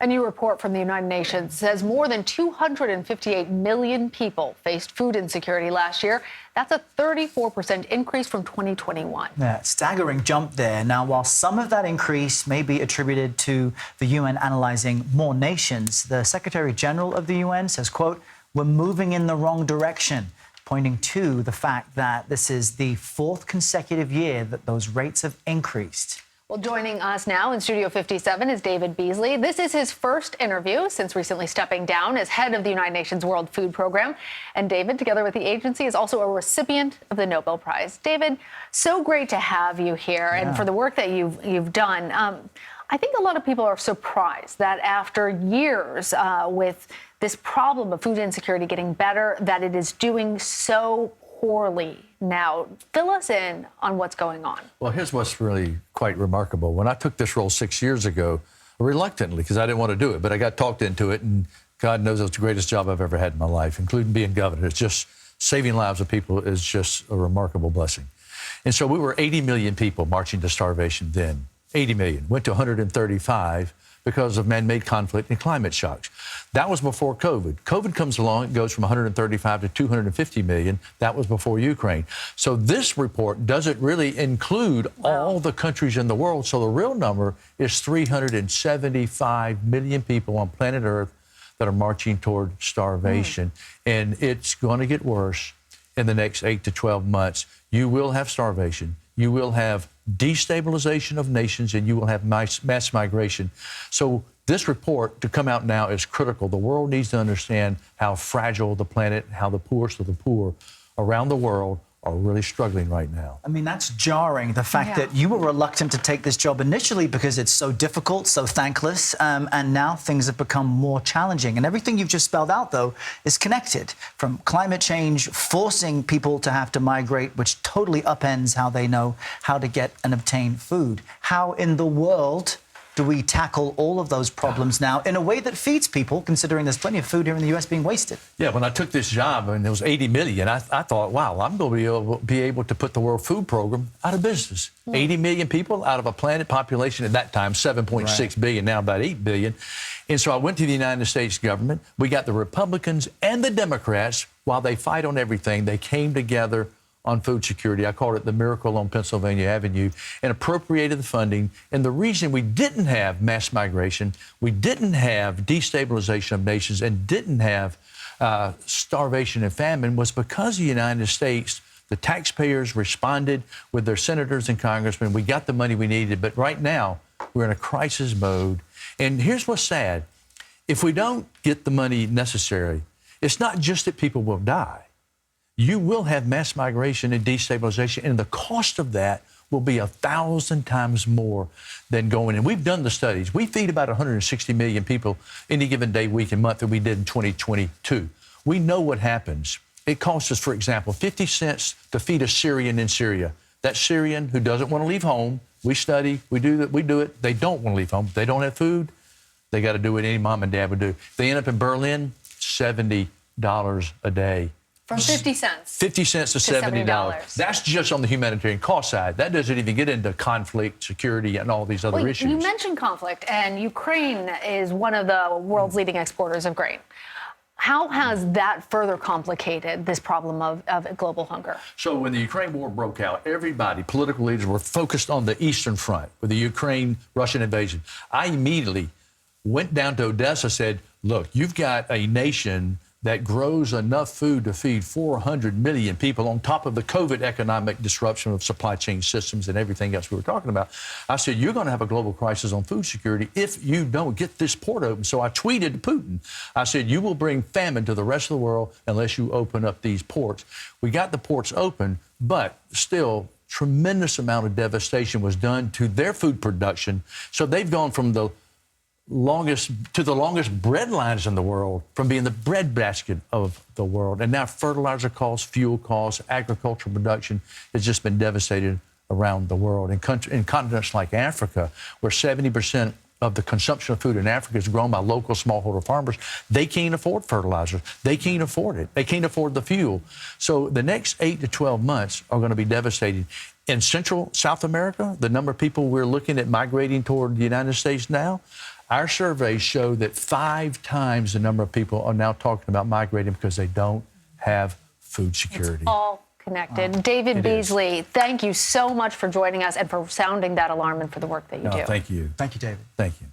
A new report from the United Nations says more than 258 million people faced food insecurity last year. That's a 34% increase from 2021. Yeah, staggering jump there. Now, while some of that increase may be attributed to the UN analyzing more nations, the Secretary General of the UN says, quote, "We're moving in the wrong direction," pointing to the fact that this is the fourth consecutive year that those rates have increased. Well, joining us now in Studio 57 is David Beasley. This is his first interview since recently stepping down as head of the United Nations World Food Program. And David, together with the agency, is also a recipient of the Nobel Prize. David, so great to have you here and for the work that you've done. I think a lot of people are surprised that after years with this problem of food insecurity getting better, that it is doing so poorly now. Fill us in on what's going on. Well, here's what's really quite remarkable. When I took this role 6 years ago, reluctantly, because I didn't want to do it, but I got talked into it, and God knows it's the greatest job I've ever had in my life, including being governor. It's just saving lives of people is just a remarkable blessing. And so we were 80 million people marching to starvation then. 80 million. Went to 135 because of man-made conflict and climate shocks. That was before COVID. COVID comes along, it goes from 135 to 250 million. That was before Ukraine. So this report doesn't really include all the countries in the world. So the real number is 375 million people on planet Earth that are marching toward starvation. And it's going to get worse in the next 8 to 12 months. You will have starvation. You will have destabilization of nations, and you will have mass migration. So this report to come out now is critical. The world needs to understand how fragile the planet, how the poorest of the poor around the world are really struggling right now. I mean, that's jarring, the fact that you were reluctant to take this job initially because it's so difficult, so thankless, and now things have become more challenging. And everything you've just spelled out, though, is connected, from climate change, forcing people to have to migrate, which totally upends how they know how to get and obtain food. How in the world do we tackle all of those problems now in a way that feeds people, considering there's plenty of food here in the U.S. being wasted? Yeah, when I took this job, and it was 80 million, I thought, wow, I'm going to be able to put the World Food Program out of business. 80 million people out of a planet population at that time, 7.6 billion, now about 8 billion. And so I went to the United States government. We got the Republicans and the Democrats, while they fight on everything, they came together on food security. I called it the miracle on Pennsylvania Avenue, and appropriated the funding. And the reason we didn't have mass migration, we didn't have destabilization of nations, and didn't have starvation and famine was because the United States, the taxpayers responded with their senators and congressmen. We got the money we needed, but right now we're in a crisis mode. And here's what's sad. If we don't get the money necessary, it's not just that people will die. You will have mass migration and destabilization, and the cost of that will be 1,000 times more than going in. We've done the studies. We feed about 160 million people any given day, week, and month that we did in 2022. We know what happens. It costs us, for example, 50 cents to feed a Syrian in Syria. That Syrian who doesn't want to leave home, we study, we do it. They don't want to leave home. They don't have food. They got to do what any mom and dad would do. They end up in Berlin, $70 a day. From 50 cents. 50 cents to $70. That's just on the humanitarian cost side. That doesn't even get into conflict, security, and all these other issues. You mentioned conflict, and Ukraine is one of the world's leading exporters of grain. How has that further complicated this problem of global hunger? So when the Ukraine war broke out, everybody, political leaders, were focused on the Eastern Front with the Ukraine-Russian invasion. I immediately went down to Odessa, said, look, you've got a nation that grows enough food to feed 400 million people on top of the COVID economic disruption of supply chain systems and everything else we were talking about. I said, you're going to have a global crisis on food security if you don't get this port open. So I tweeted to Putin. I said, you will bring famine to the rest of the world unless you open up these ports. We got the ports open, but still tremendous amount of devastation was done to their food production. So they've gone from the longest bread lines in the world, from being the breadbasket of the world. And now fertilizer costs, fuel costs, agricultural production has just been devastated around the world. In continents like Africa, where 70% of the consumption of food in Africa is grown by local smallholder farmers, they can't afford fertilizers. They can't afford it. They can't afford the fuel. So the next 8 to 12 months are going to be devastating. In Central South America, the number of people we're looking at migrating toward the United States now, Our surveys show that 5 times the number of people are now talking about migrating because they don't have food security. It's all connected. David Beasley, thank you so much for joining us and for sounding that alarm and for the work that you do. Thank you. Thank you, David. Thank you.